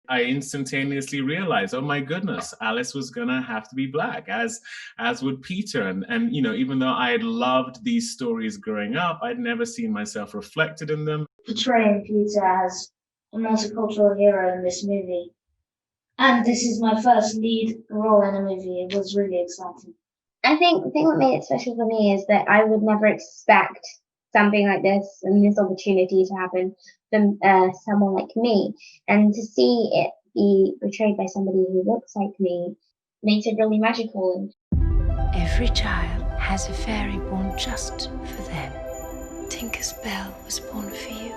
I instantaneously realized, oh my goodness, Alice was gonna have to be black, as would Peter. And even though I had loved these stories growing up, I'd never seen myself reflected in them. Portraying Peter as a multicultural hero in this movie. And this is my first lead role in a movie. It was really exciting. I think the thing that made it special for me is that I would never expect something like this and this opportunity to happen from someone like me. And to see it be portrayed by somebody who looks like me makes it really magical. Every child has a fairy born just for them. Tinker's bell was born for you.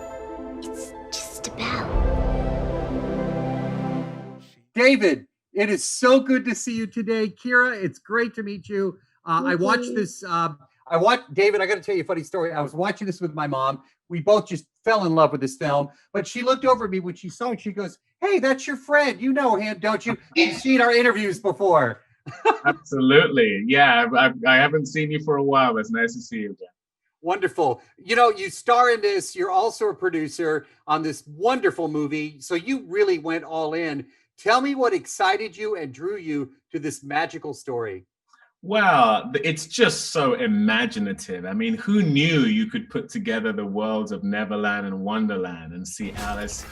It's just a bell. David, it is so good to see you today. Keira, it's great to meet you. I watched this. David, I got to tell you a funny story. I was watching this with my mom. We both just fell in love with this film. But she looked over at me when she saw it. She goes, "Hey, that's your friend. You know him, don't you? You've seen our interviews before." Absolutely. Yeah, I haven't seen you for a while. It's nice to see you again. Wonderful. You star in this. You're also a producer on this wonderful movie. So you really went all in. Tell me what excited you and drew you to this magical story. Well, it's just so imaginative. I mean, who knew you could put together the worlds of Neverland and Wonderland and see Alice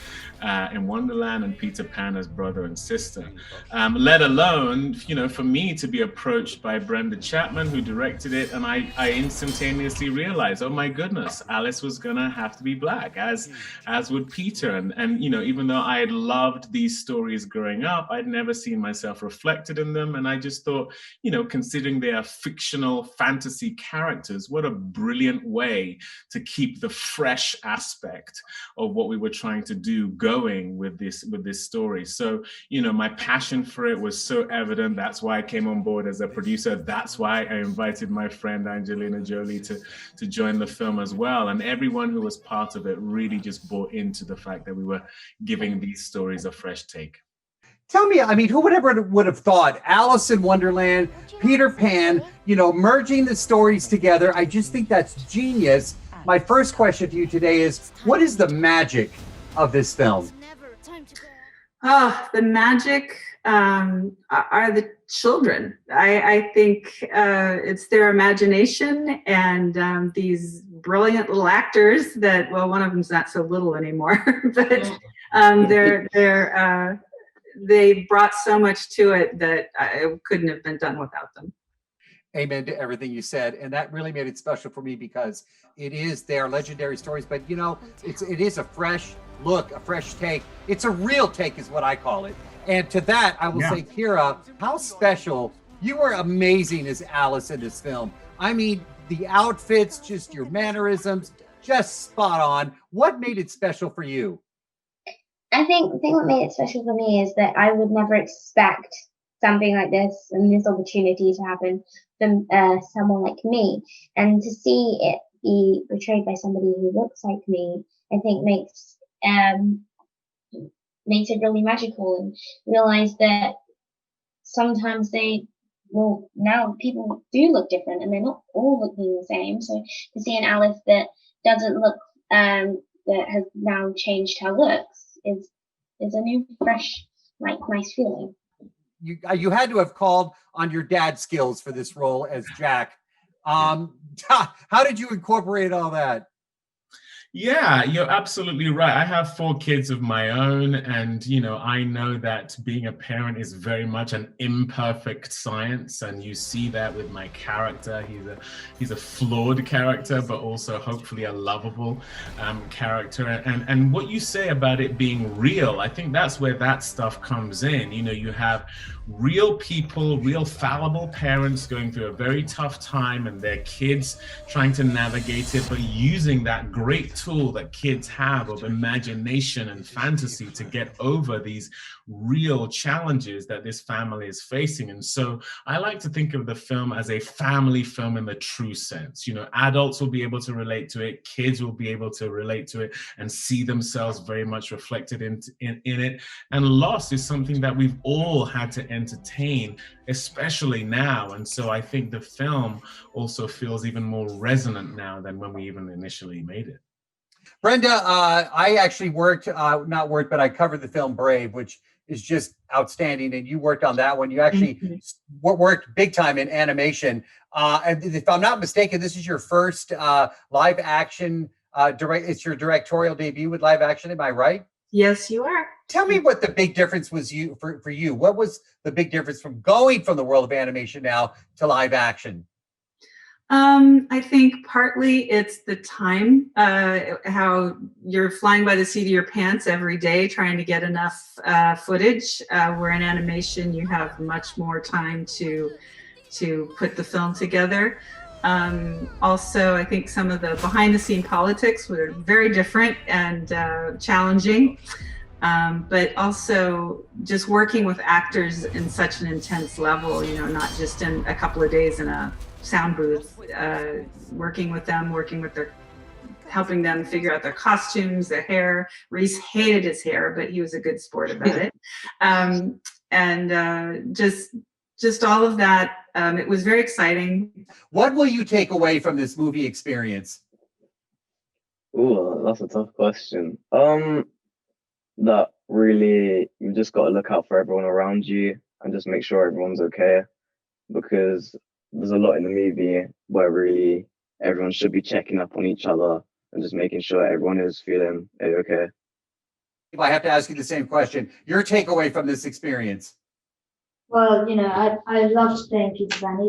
in Wonderland and Peter Pan as brother and sister? Let alone, for me to be approached by Brenda Chapman, who directed it, and I instantaneously realized, oh my goodness, Alice was gonna have to be black, as would Peter. And even though I had loved these stories growing up, I'd never seen myself reflected in them. And I just thought, considering they are fictional fantasy characters, what a brilliant way to keep the fresh aspect of what we were trying to do going with this story. So, my passion for it was so evident. That's why I came on board as a producer. That's why I invited my friend Angelina Jolie to join the film as well. And everyone who was part of it really just bought into the fact that we were giving these stories a fresh take. Tell me, who would have thought Alice in Wonderland, Peter Pan, merging the stories together? I just think that's genius. My first question to you today is, what is the magic of this film? The magic are the children. I think it's their imagination and these brilliant little actors that, well, one of them's not so little anymore, but they brought so much to it that it couldn't have been done without them. Amen to everything you said. And that really made it special for me because they are legendary stories, but it is a fresh look, a fresh take. It's a real take is what I call it. And to that, I will say, Keira, how special. You were amazing as Alice in this film. I mean, the outfits, just your mannerisms, just spot on. What made it special for you? I think the thing that made it special for me is that I would never expect something like this and this opportunity to happen from someone like me. And to see it be portrayed by somebody who looks like me, I think makes it really magical, and realize that sometimes now people do look different and they're not all looking the same. So to see an Alice that doesn't look, that has now changed her looks, is a new, fresh, nice feeling. You had to have called on your dad's skills for this role as Jack. How did you incorporate all that? Yeah, you're absolutely right. I have 4 kids of my own, and I know that being a parent is very much an imperfect science, and you see that with my character. He's a flawed character, but also hopefully a lovable character. And what you say about it being real, I think that's where that stuff comes in. You have real people, real fallible parents going through a very tough time, and their kids trying to navigate it, but using that great tool that kids have of imagination and fantasy to get over these real challenges that this family is facing. And so I like to think of the film as a family film in the true sense. Adults will be able to relate to it, kids will be able to relate to it and see themselves very much reflected in it. And loss is something that we've all had to entertain, especially now. And so I think the film also feels even more resonant now than when we even initially made it. Brenda, I actually not worked, but I covered the film Brave, which is just outstanding. And you worked on that one. You actually worked big time in animation. And if I'm not mistaken, this is your first live action it's your directorial debut with live action. Am I right? Yes, you are. Tell me what the big difference was for you. What was the big difference from going from the world of animation now to live action? I think partly it's the time, how you're flying by the seat of your pants every day trying to get enough footage, where in animation you have much more time to put the film together. Also, I think some of the behind the scene politics were very different and challenging. But also just working with actors in such an intense level, not just in a couple of days in a sound booth, working with them, helping them figure out their costumes, their hair. Reece hated his hair, but he was a good sport about it. Just all of that. It was very exciting. What will you take away from this movie experience? Ooh, that's a tough question. That really, you just got to look out for everyone around you and just make sure everyone's okay, because there's a lot in the movie where really everyone should be checking up on each other and just making sure everyone is feeling okay. If I have to ask you the same question, your takeaway from this experience? Well, I loved playing Peter Pan.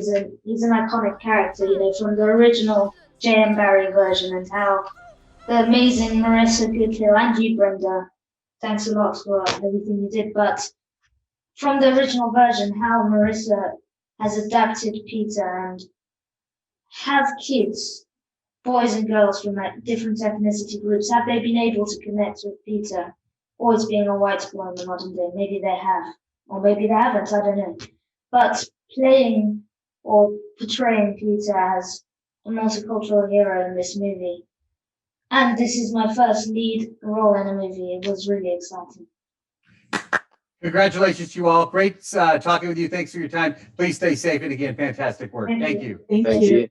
He's an iconic character, from the original J.M. Barrie version, and how the amazing Marissa Goodhill and you, Brenda, thanks a lot for everything you did. But from the original version, how Marissa has adapted Peter and have kids, boys and girls from different ethnicity groups, have they been able to connect with Peter, always being a white boy in the modern day? Maybe they have, or maybe they haven't, I don't know. But playing or portraying Peter as a multicultural hero in this movie, and this is my first lead role in a movie, it was really exciting. Congratulations to you all. Great talking with you. Thanks for your time. Please stay safe. And again, fantastic work. Thank you. Thank you.